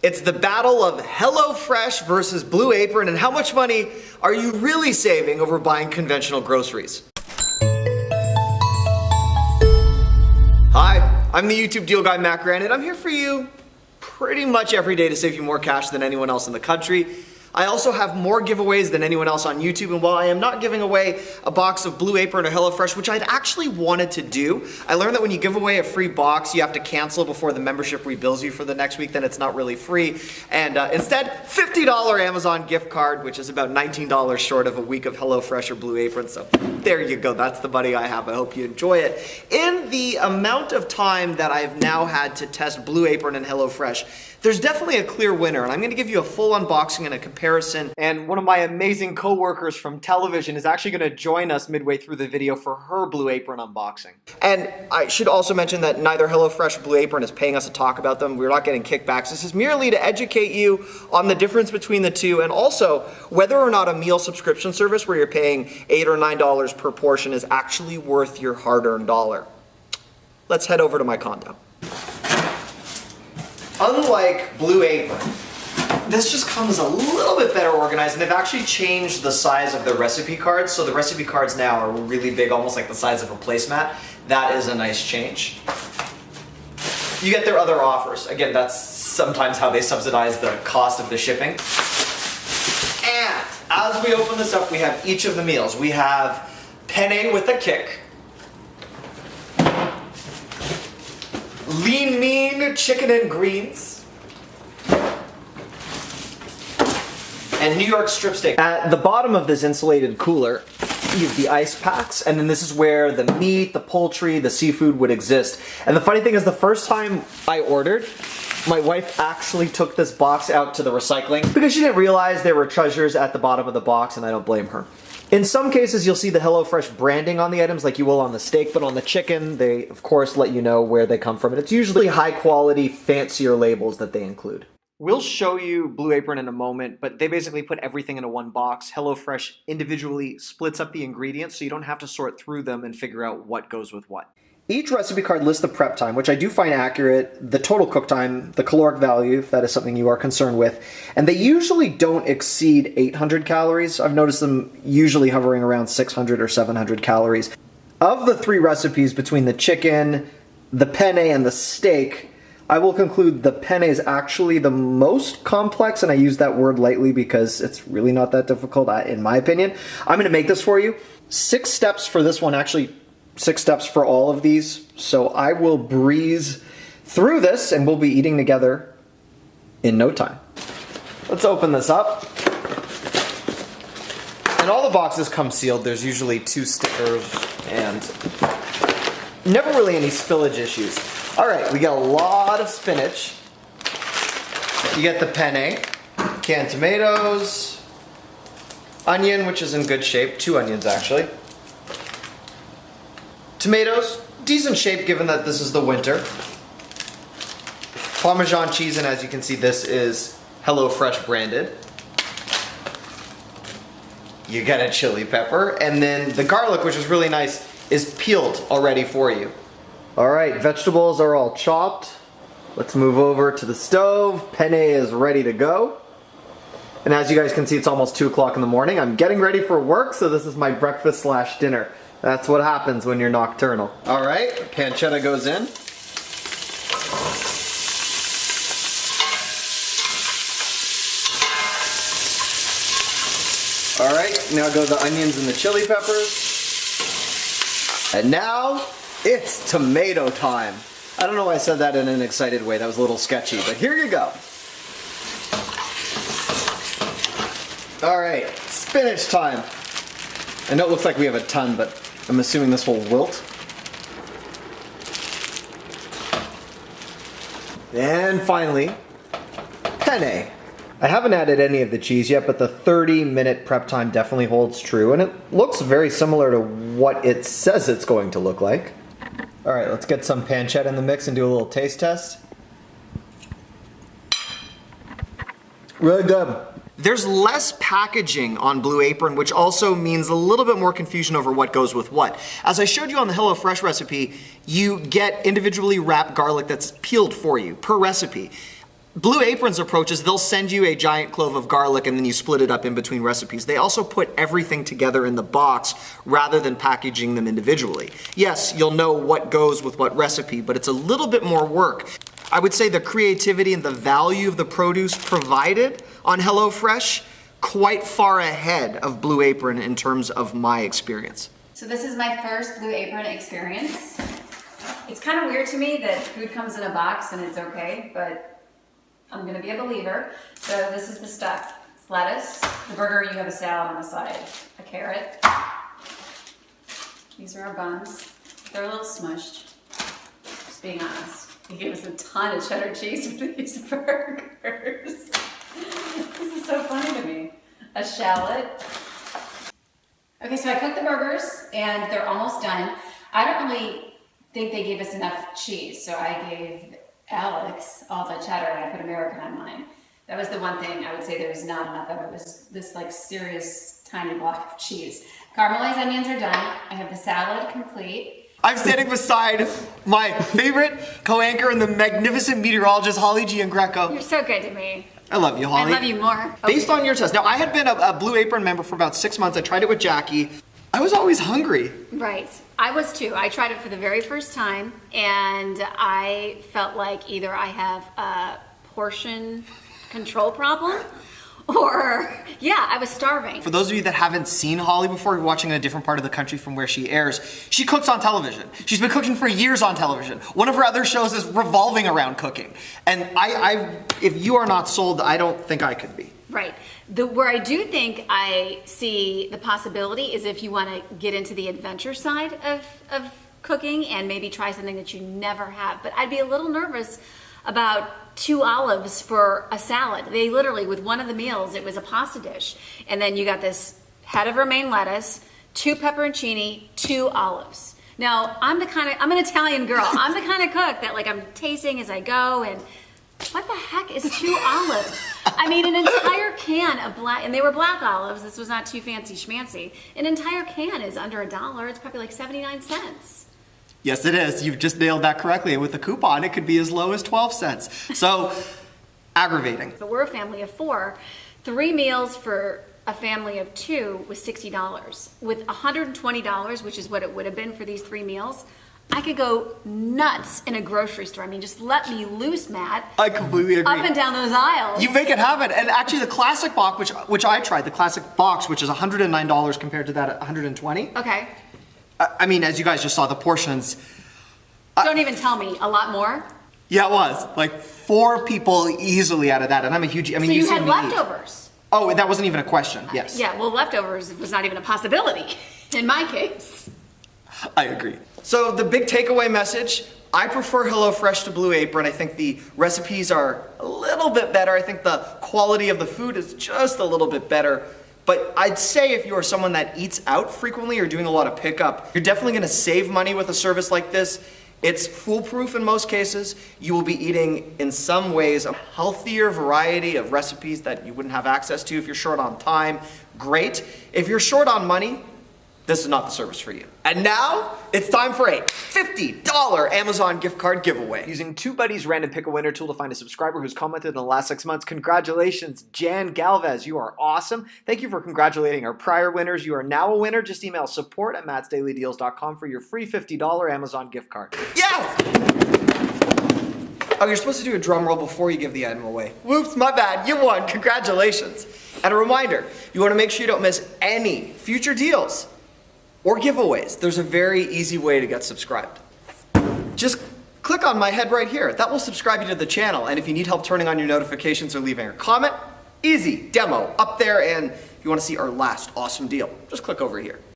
It's the battle of HelloFresh versus Blue Apron, and how much money are you really saving over buying conventional groceries? Hi, I'm the YouTube deal guy, Matt Granite. I'm here for you pretty much every day to save you more cash than anyone else in the country. I also have more giveaways than anyone else on YouTube, and while I am not giving away a box of Blue Apron or HelloFresh, which I'd actually wanted to do, I learned that when you give away a free box, you have to cancel before the membership rebills you for the next week, then it's not really free. And instead, $50 Amazon gift card, which is about $19 short of a week of HelloFresh or Blue Apron, so there you go, that's the money I have. I hope you enjoy it. In the amount of time that I've now had to test Blue Apron and HelloFresh, there's definitely a clear winner, and I'm going to give you a full unboxing and a comparison, and one of my amazing co-workers from television is actually going to join us midway through the video for her Blue Apron unboxing. And I should also mention that neither HelloFresh or Blue Apron is paying us to talk about them. We're not getting kickbacks. This is merely to educate you on the difference between the two, and also whether or not a meal subscription service where you're paying $8 or $9 per portion is actually worth your hard-earned dollar. Let's head over to my condo. Unlike Blue Apron, this just comes a little bit better organized, and they've actually changed the size of the recipe cards. So the recipe cards now are really big, almost like the size of a placemat. That is a nice change. You get their other offers. Again, that's sometimes how they subsidize the cost of the shipping. And as we open this up, we have each of the meals. We have penne with a kick, lean mean chicken and greens, and New York strip steak. At the bottom of this insulated cooler, you have the ice packs, and then this is where the meat, the poultry, the seafood would exist. And the funny thing is, the first time I ordered, my wife actually took this box out to the recycling because she didn't realize there were treasures at the bottom of the box, and I don't blame her. In some cases, you'll see the HelloFresh branding on the items like you will on the steak, but on the chicken, they, of course, let you know where they come from. And it's usually high-quality, fancier labels that they include. We'll show you Blue Apron in a moment, but they basically put everything into one box. HelloFresh individually splits up the ingredients so you don't have to sort through them and figure out what goes with what. Each recipe card lists the prep time, which I do find accurate, the total cook time, the caloric value, if that is something you are concerned with, and they usually don't exceed 800 calories. I've noticed them usually hovering around 600 or 700 calories. Of the three recipes between the chicken, the penne, and the steak, I will conclude the penne is actually the most complex, and I use that word lightly because it's really not that difficult, in my opinion. I'm going to make this for you. 6 steps for this one, actually 6 steps for all of these, so I will breeze through this and we'll be eating together in no time. Let's open this up. And all the boxes come sealed. There's usually 2 stickers and never really any spillage issues. All right, we got a lot of spinach. You get the penne, canned tomatoes, onion, which is in good shape, 2 onions actually. Tomatoes, decent shape given that this is the winter. Parmesan cheese, and as you can see, this is HelloFresh branded. You get a chili pepper, and then the garlic, which is really nice, is peeled already for you. All right, vegetables are all chopped. Let's move over to the stove. Penne is ready to go. And as you guys can see, it's almost 2 o'clock in the morning. I'm getting ready for work, so this is my breakfast / dinner. That's what happens when you're nocturnal. All right, pancetta goes in. All right, now go the onions and the chili peppers. And now it's tomato time. I don't know why I said that in an excited way. That was a little sketchy, but here you go. All right, spinach time. I know it looks like we have a ton, but I'm assuming this will wilt. And finally, penne. I haven't added any of the cheese yet, but the 30-minute prep time definitely holds true, and it looks very similar to what it says it's going to look like. All right, let's get some pancetta in the mix and do a little taste test. Really good. There's less packaging on Blue Apron, which also means a little bit more confusion over what goes with what. As I showed you on the HelloFresh recipe, you get individually wrapped garlic that's peeled for you per recipe. Blue Apron's approach is they'll send you a giant clove of garlic and then you split it up in between recipes. They also put everything together in the box rather than packaging them individually. Yes, you'll know what goes with what recipe, but it's a little bit more work. I would say the creativity and the value of the produce provided on HelloFresh quite far ahead of Blue Apron in terms of my experience. So this is my first Blue Apron experience. It's kind of weird to me that food comes in a box and it's okay, but I'm gonna be a believer. So this is the stuff. It's lettuce. The burger, you have a salad on the side. A carrot. These are our buns. They're a little smushed. Just being honest. He gave us a ton of cheddar cheese for these burgers. This is so funny to me. A shallot. Okay, so I cooked the burgers and they're almost done. I don't really think they gave us enough cheese, so I gave Alex all the cheddar and I put American on mine. That was the one thing I would say there was not enough of. It was this like serious tiny block of cheese. Caramelized onions are done. I have the salad complete. I'm standing beside my favorite co-anchor and the magnificent meteorologist, Holly Giangreco. You're so good to me. I love you, Holly. I love you more. Based on your test. Now, I had been a Blue Apron member for about 6 months. I tried it with Jackie. I was always hungry. Right. I was too. I tried it for the very first time and I felt like either I have a portion control problem or, yeah, I was starving. For those of you that haven't seen Holly before, you're watching in a different part of the country from where she airs, she cooks on television. She's been cooking for years on television. One of her other shows is revolving around cooking. And if you are not sold, I don't think I could be. Right. Where I do think I see the possibility is if you want to get into the adventure side of cooking and maybe try something that you never have. But I'd be a little nervous about 2 olives for a salad. They literally, with one of the meals, it was a pasta dish. And then you got this head of romaine lettuce, 2 pepperoncini, 2 olives. Now, I'm an Italian girl. I'm the kind of cook that like I'm tasting as I go and what the heck is 2 olives? I mean, an entire can of black, and they were black olives. This was not too fancy schmancy. An entire can is under $1. It's probably like 79 cents. Yes, it is. You've just nailed that correctly. And with the coupon, it could be as low as 12 cents. So, aggravating. But we're a family of 4. 3 meals for a family of 2 was $60. With $120, which is what it would have been for these 3 meals, I could go nuts in a grocery store. I mean, just let me loose, Matt. I completely agree. Up and down those aisles. You make it happen. And actually the classic box, which I tried, the classic box, which is $109 compared to that at $120. Okay. I mean, as you guys just saw, the portions. Don't even tell me. A lot more? Yeah, it was. Like 4 people easily out of that. And I'm a huge, I mean, So you had see me leftovers? Oh, that wasn't even a question. Yes. Yeah, well, leftovers was not even a possibility in my case. I agree. So the big takeaway message, I prefer HelloFresh to Blue Apron. I think the recipes are a little bit better. I think the quality of the food is just a little bit better. But I'd say if you are someone that eats out frequently or doing a lot of pickup, you're definitely gonna save money with a service like this. It's foolproof in most cases. You will be eating, in some ways, a healthier variety of recipes that you wouldn't have access to if you're short on time. Great. If you're short on money, this is not the service for you. And now, it's time for a $50 Amazon gift card giveaway. Using 2Buddies random pick a winner tool to find a subscriber who's commented in the last 6 months. Congratulations, Jan Galvez. You are awesome. Thank you for congratulating our prior winners. You are now a winner. Just email support@mattsdailydeals.com for your free $50 Amazon gift card. Yes! Oh, you're supposed to do a drum roll before you give the item away. Whoops, my bad. You won. Congratulations. And a reminder, you want to make sure you don't miss any future deals or giveaways. There's a very easy way to get subscribed. Just click on my head right here. That will subscribe you to the channel. And if you need help turning on your notifications or leaving a comment, easy demo up there. And if you want to see our last awesome deal, just click over here.